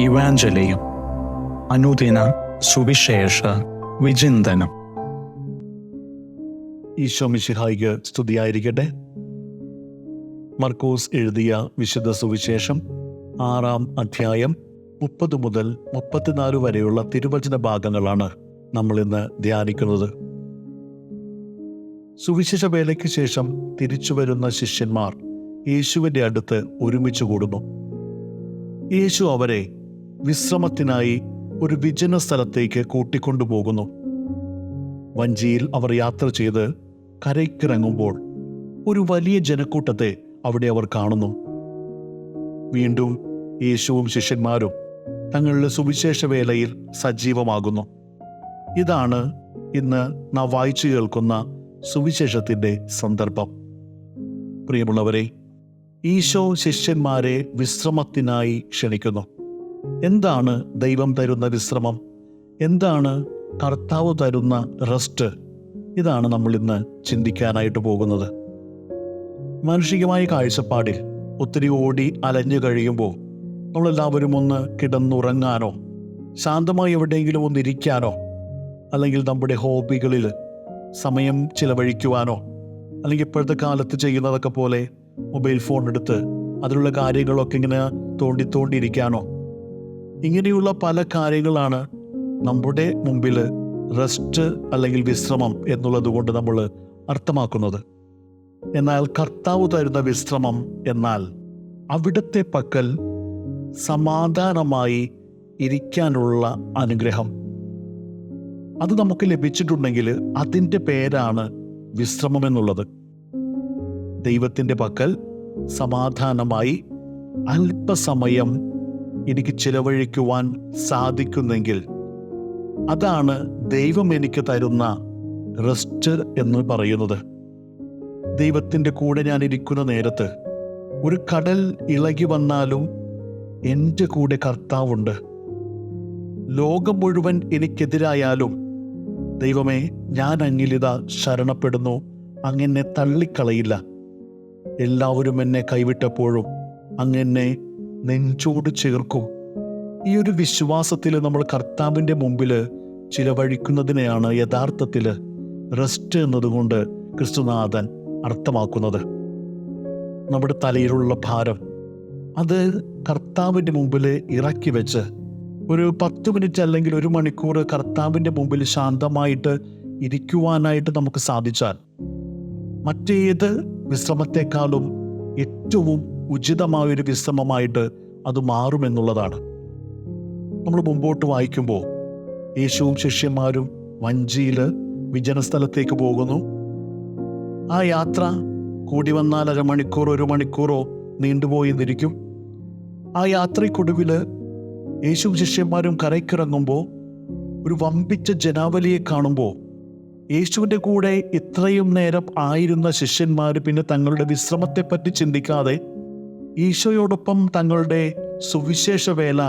ഇവാഞ്ചലിയും അനുദിന സുവിശേഷ വിചിന്തനം. ഈശോ മിശിഹായിക്ക് സ്തുതിയായിരിക്കട്ടെ. മർക്കോസ് എഴുതിയ വിശുദ്ധ സുവിശേഷം 6-ാം അധ്യായം 30 മുതൽ 34 വരെയുള്ള തിരുവചന ഭാഗങ്ങളാണ് നമ്മൾ ഇന്ന് ധ്യാനിക്കുന്നത്. സുവിശേഷ വേലയ്ക്ക് ശേഷം തിരിച്ചു വരുന്ന ശിഷ്യന്മാർ യേശുവിൻ്റെ അടുത്ത് ഒരുമിച്ച് കൂടുന്നു. യേശു അവരെ വിശ്രമത്തിനായി ഒരു വിജന സ്ഥലത്തേക്ക് കൂട്ടിക്കൊണ്ടുപോകുന്നു. വഞ്ചിയിൽ അവർ യാത്ര ചെയ്ത് കരയ്ക്കിറങ്ങുമ്പോൾ ഒരു വലിയ ജനക്കൂട്ടത്തെ അവിടെ അവർ കാണുന്നു. വീണ്ടും യേശുവും ശിഷ്യന്മാരും തങ്ങളുടെ സുവിശേഷ വേലയിൽ സജീവമാകുന്നു. ഇതാണ് ഇന്ന് നാം വായിച്ചു കേൾക്കുന്ന സുവിശേഷത്തിൻ്റെ സന്ദർഭം. പ്രിയമുള്ളവരെ, ഈശോ ശിഷ്യന്മാരെ വിശ്രമത്തിനായി ക്ഷണിക്കുന്നു. എന്താണ് ദൈവം തരുന്ന വിശ്രമം? എന്താണ് കർത്താവ് തരുന്ന റെസ്റ്റ്? ഇതാണ് നമ്മൾ ഇന്ന് ചിന്തിക്കാനായിട്ട് പോകുന്നത്. മാനുഷികമായ കാഴ്ചപ്പാടിൽ ഒത്തിരി ഓടി അലഞ്ഞു കഴിയുമ്പോൾ നമ്മളെല്ലാവരും ഒന്ന് കിടന്നുറങ്ങാനോ ശാന്തമായി എവിടെയെങ്കിലും ഒന്നിരിക്കാനോ അല്ലെങ്കിൽ നമ്മുടെ ഹോബികളിൽ സമയം ചിലവഴിക്കുവാനോ അല്ലെങ്കിൽ ഇപ്പോഴത്തെ കാലത്ത് ചെയ്യുന്നതൊക്കെ പോലെ മൊബൈൽ ഫോൺ എടുത്ത് അതിലുള്ള കാര്യങ്ങളൊക്കെ ഇങ്ങനെ തോണ്ടിയിരിക്കാനോ, ഇങ്ങനെയുള്ള പല കാര്യങ്ങളാണ് നമ്മുടെ മുമ്പിൽ റെസ്റ്റ് അല്ലെങ്കിൽ വിശ്രമം എന്നുള്ളത് കൊണ്ട് നമ്മൾ അർത്ഥമാക്കുന്നത്. എന്നാൽ കർത്താവ് തരുന്ന വിശ്രമം എന്നാൽ അവിടുത്തെ പക്കൽ സമാധാനമായി ഇരിക്കാനുള്ള അനുഗ്രഹം. അത് നമുക്ക് ലഭിച്ചിട്ടുണ്ടെങ്കിൽ അതിൻ്റെ പേരാണ് വിശ്രമം എന്നുള്ളത്. ദൈവത്തിൻ്റെ പക്കൽ സമാധാനമായി അല്പസമയം എനിക്ക് ചിലവഴിക്കുവാൻ സാധിക്കുന്നെങ്കിൽ അതാണ് ദൈവം എനിക്ക് തരുന്ന റെസ്റ്റ് എന്ന് പറയുന്നത്. ദൈവത്തിൻ്റെ കൂടെ ഞാൻ ഇരിക്കുന്ന നേരത്ത് ഒരു കടൽ ഇളകി വന്നാലും എൻ്റെ കൂടെ കർത്താവുണ്ട്. ലോകം മുഴുവൻ എനിക്കെതിരായാലും ദൈവമേ, ഞാൻ അങ്ങിലിതാ ശരണപ്പെടുന്നു, അങ്ങനെ തള്ളിക്കളയില്ല. എല്ലാവരും എന്നെ കൈവിട്ടപ്പോഴും അങ്ങെന്നെ നെഞ്ചോട് ചേർക്കും. ഈ ഒരു വിശ്വാസത്തിൽ നമ്മൾ കർത്താവിൻ്റെ മുമ്പിൽ ചിലവഴിക്കുന്നതിനെയാണ് യഥാർത്ഥത്തിൽ റെസ്റ്റ് എന്നതുകൊണ്ട് ക്രിസ്തുനാഥൻ അർത്ഥമാക്കുന്നത്. നമ്മുടെ തലയിലുള്ള ഭാരം അത് കർത്താവിൻ്റെ മുമ്പിൽ ഇറക്കി വെച്ച് ഒരു 10 മിനിറ്റ് അല്ലെങ്കിൽ 1 മണിക്കൂർ കർത്താവിൻ്റെ മുമ്പിൽ ശാന്തമായിട്ട് ഇരിക്കുവാനായിട്ട് നമുക്ക് സാധിച്ചാൽ മറ്റേത് വിശ്രമത്തെക്കാളും ഏറ്റവും ഉചിതമായൊരു വിശ്രമമായിട്ട് അത് മാറുമെന്നുള്ളതാണ്. നമ്മൾ മുമ്പോട്ട് വായിക്കുമ്പോൾ യേശുവും ശിഷ്യന്മാരും വഞ്ചിയിൽ വിജനസ്ഥലത്തേക്ക് പോകുന്നു. ആ യാത്ര കൂടി വന്നാൽ 1/2 മണിക്കൂറോ 1 മണിക്കൂറോ നീണ്ടുപോയി എന്നിരിക്കും. ആ യാത്രയ്ക്കൊടുവിൽ യേശുവും ശിഷ്യന്മാരും കരയ്ക്കിറങ്ങുമ്പോൾ ഒരു വമ്പിച്ച ജനാവലിയെ കാണുമ്പോൾ യേശുവിൻ്റെ കൂടെ ഇത്രയും നേരം ആയിരുന്ന ശിഷ്യന്മാർ പിന്നെ തങ്ങളുടെ വിശ്രമത്തെപ്പറ്റി ചിന്തിക്കാതെ ഈശോയോടൊപ്പം തങ്ങളുടെ സുവിശേഷ വേല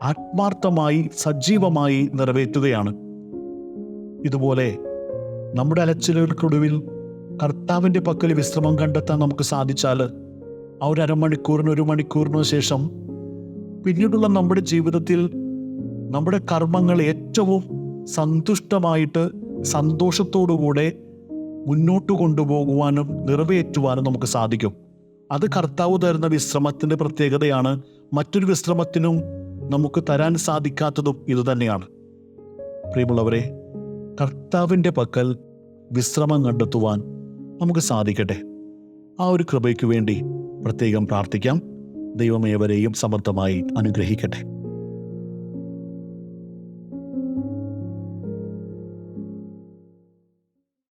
ആത്മാർത്ഥമായി സജീവമായി നിറവേറ്റുകയാണ്. ഇതുപോലെ നമ്മുടെ അലച്ചിലുകൾക്കൊടുവിൽ കർത്താവിൻ്റെ പക്കൽ വിശ്രമം കണ്ടെത്താൻ നമുക്ക് സാധിച്ചാൽ ആ ഒരു 1/2 മണിക്കൂറിന് 1 മണിക്കൂറിന് ശേഷം പിന്നീടുള്ള നമ്മുടെ ജീവിതത്തിൽ നമ്മുടെ കർമ്മങ്ങൾ ഏറ്റവും സന്തുഷ്ടമായിട്ട് സന്തോഷത്തോടുകൂടെ മുന്നോട്ട് കൊണ്ടുപോകുവാനും നിറവേറ്റുവാനും നമുക്ക് സാധിക്കും. അത് കർത്താവ് തരുന്ന വിശ്രമത്തിൻ്റെ പ്രത്യേകതയാണ്. മറ്റൊരു വിശ്രമത്തിനും നമുക്ക് തരാൻ സാധിക്കാത്തതും ഇതുതന്നെയാണ്. പ്രിയമുള്ളവരെ, കർത്താവിൻ്റെ പക്കൽ വിശ്രമം കണ്ടെത്തുവാൻ നമുക്ക് സാധിക്കട്ടെ. ആ ഒരു കൃപയ്ക്ക് വേണ്ടി പ്രത്യേകം പ്രാർത്ഥിക്കാം. ദൈവമേവരെയും സമർത്ഥമായി അനുഗ്രഹിക്കട്ടെ.